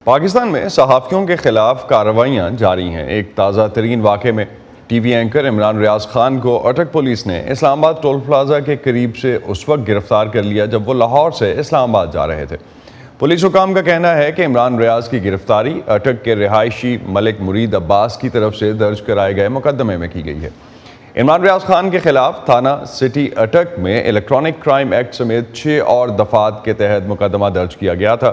پاکستان میں صحافیوں کے خلاف کارروائیاں جاری ہیں۔ ایک تازہ ترین واقعے میں ٹی وی اینکر عمران ریاض خان کو اٹک پولیس نے اسلام آباد ٹول پلازہ کے قریب سے اس وقت گرفتار کر لیا جب وہ لاہور سے اسلام آباد جا رہے تھے۔ پولیس حکام کا کہنا ہے کہ عمران ریاض کی گرفتاری اٹک کے رہائشی ملک مرید عباس کی طرف سے درج کرائے گئے مقدمے میں کی گئی ہے۔ عمران ریاض خان کے خلاف تھانہ سٹی اٹک میں الیکٹرانک کرائم ایکٹ سمیت 6 اور دفعات کے تحت مقدمہ درج کیا گیا تھا۔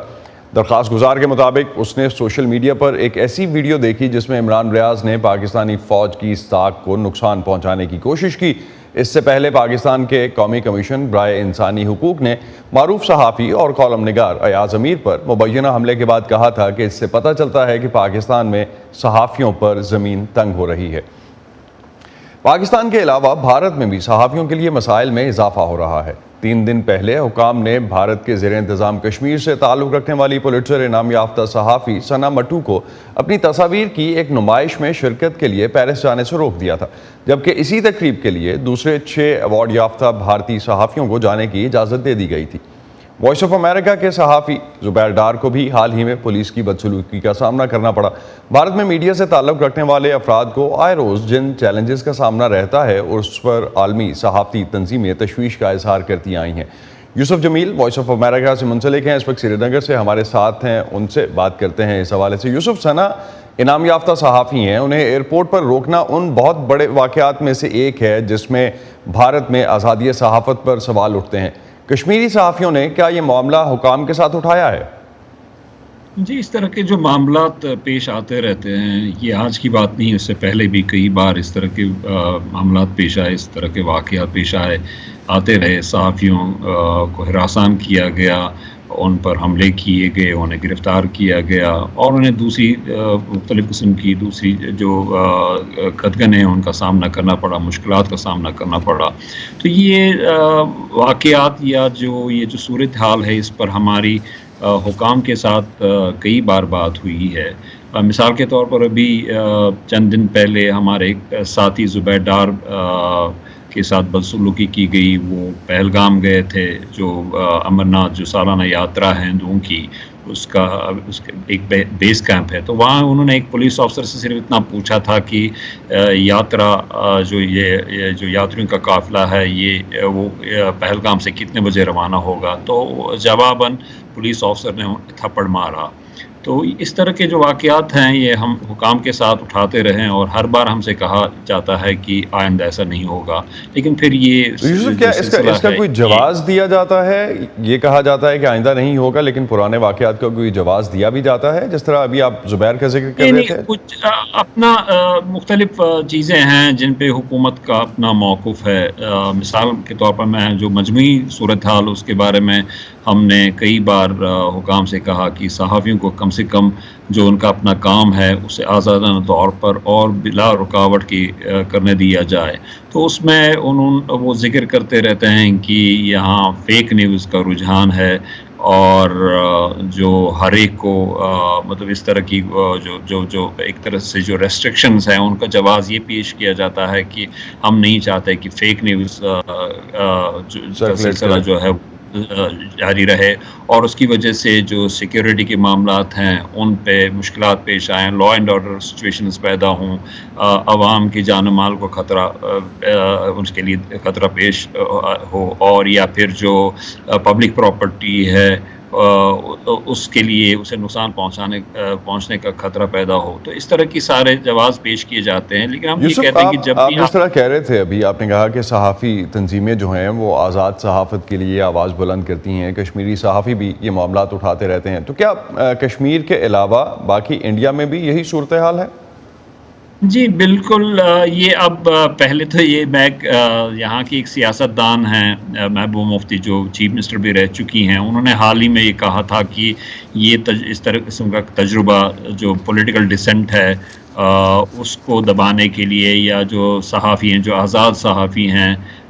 درخواست گزار کے مطابق اس نے سوشل میڈیا پر ایک ایسی ویڈیو دیکھی جس میں عمران ریاض نے پاکستانی فوج کی ساکھ کو نقصان پہنچانے کی کوشش کی۔ اس سے پہلے پاکستان کے قومی کمیشن برائے انسانی حقوق نے معروف صحافی اور کالم نگار ایاز امیر پر مبینہ حملے کے بعد کہا تھا کہ اس سے پتہ چلتا ہے کہ پاکستان میں صحافیوں پر زمین تنگ ہو رہی ہے۔ پاکستان کے علاوہ بھارت میں بھی صحافیوں کے لیے مسائل میں اضافہ ہو رہا ہے۔ 3 دن پہلے حکام نے بھارت کے زیر انتظام کشمیر سے تعلق رکھنے والی پولیٹزر انعام یافتہ صحافی ثنا مٹو کو اپنی تصاویر کی ایک نمائش میں شرکت کے لیے پیرس جانے سے روک دیا تھا، جبکہ اسی تقریب کے لیے دوسرے 6 ایوارڈ یافتہ بھارتی صحافیوں کو جانے کی اجازت دے دی گئی تھی۔ وائس آف امریکہ کے صحافی زبیر ڈار کو بھی حال ہی میں پولیس کی بدسلوکی کا سامنا کرنا پڑا۔ بھارت میں میڈیا سے تعلق رکھنے والے افراد کو آئے روز جن چیلنجز کا سامنا رہتا ہے اس پر عالمی صحافتی تنظیمیں تشویش کا اظہار کرتی آئی ہیں۔ یوسف جمیل وائس آف امریکہ سے منسلک ہیں، اس وقت سری نگر سے ہمارے ساتھ ہیں، ان سے بات کرتے ہیں اس حوالے سے۔ یوسف، ثنا انعام یافتہ صحافی ہیں، انہیں ایئرپورٹ پر روکنا ان بہت بڑے واقعات میں سے ایک ہے جس میں بھارت میں آزادی صحافت پر سوال اٹھتے ہیں۔ کشمیری صحافیوں نے کیا یہ معاملہ حکام کے ساتھ اٹھایا ہے؟ جی، اس طرح کے جو معاملات پیش آتے رہتے ہیں، یہ آج کی بات نہیں، اس سے پہلے بھی کئی بار اس طرح کے معاملات پیش آئے، اس طرح کے واقعات پیش آتے رہے۔ صحافیوں کو ہراساں کیا گیا، ان پر حملے کیے گئے، انہیں گرفتار کیا گیا اور انہیں دوسری مختلف قسم کی دوسری جو قدغن ہیں ان کا سامنا کرنا پڑا، مشکلات کا سامنا کرنا پڑا۔ تو یہ واقعات یا جو صورتحال ہے، اس پر ہماری حکام کے ساتھ کئی بار بات ہوئی ہے۔ مثال کے طور پر ابھی چند دن پہلے ہمارے ایک ساتھی زبیر ڈار کے ساتھ بدسلوکی کی گئی۔ وہ پہلگام گئے تھے، جو امرناتھ جو سالانہ یاترا ہے ہندوؤں کی، اس کا ایک بیس کیمپ ہے۔ تو وہاں انہوں نے ایک پولیس آفسر سے صرف اتنا پوچھا تھا کہ یاترا جو یاتریوں کا قافلہ ہے، وہ پہلگام سے کتنے بجے روانہ ہوگا؟ تو جواباً پولیس آفسر نے تھپڑ مارا۔ تو اس طرح کے جو واقعات ہیں یہ ہم حکام کے ساتھ اٹھاتے رہے اور ہر بار ہم سے کہا جاتا ہے کہ آئندہ ایسا نہیں ہوگا، لیکن پھر یہ کیا اس کا کوئی جواز دیا جاتا ہے؟ یہ کہا جاتا ہے کہ آئندہ نہیں ہوگا، لیکن پرانے واقعات کا کوئی جواز دیا بھی جاتا ہے، جس طرح ابھی آپ زبیر کا ذکر کر رہے تھے؟ کچھ اپنا مختلف چیزیں ہیں جن پہ حکومت کا اپنا موقف ہے۔ مثال کے طور پر میں جو مجموعی صورتحال اس کے بارے میں ہم نے کئی بار حکام سے کہا کہ صحافیوں کو کم سے کم جو ان کا اپنا کام ہے اسے آزادانہ طور پر اور بلا رکاوٹ کی کرنے دیا جائے۔ تو اس میں وہ ذکر کرتے رہتے ہیں کہ یہاں فیک نیوز کا رجحان ہے اور جو ہر ایک کو مطلب اس طرح کی جو ایک طرح سے جو ریسٹرکشنز ہیں ان کا جواز یہ پیش کیا جاتا ہے کہ ہم نہیں چاہتے کہ فیک نیوز سلسلہ جو ہے جاری رہے، اور اس کی وجہ سے جو سیکیورٹی کے معاملات ہیں ان پہ مشکلات پیش آئیں، لا اینڈ آرڈر سچویشنز پیدا ہوں، عوام کی جان و مال کو خطرہ اس کے لیے خطرہ پیش ہو، اور یا پھر جو پبلک پراپرٹی ہے اس کے لیے اسے نقصان پہنچنے کا خطرہ پیدا ہو۔ تو اس طرح کی سارے جواز پیش کیے جاتے ہیں، لیکن ہم یہ کہتے ہیں کہ جب آپ جس طرح کہہ رہے تھے ابھی، آپ نے کہا کہ صحافی تنظیمیں جو ہیں وہ آزاد صحافت کے لیے آواز بلند کرتی ہیں، کشمیری صحافی بھی یہ معاملات اٹھاتے رہتے ہیں، تو کیا کشمیر کے علاوہ باقی انڈیا میں بھی یہی صورتحال ہے؟ جی بالکل۔ یہ اب پہلے تو یہ یہاں کی ایک سیاست دان ہیں محبوبہ مفتی، جو چیف منسٹر بھی رہ چکی ہیں، انہوں نے حال ہی میں یہ کہا تھا کہ یہ اس طرح قسم کا تجربہ جو پولیٹیکل ڈسینٹ ہے اس کو دبانے کے لیے، یا جو صحافی ہیں جو آزاد صحافی ہیں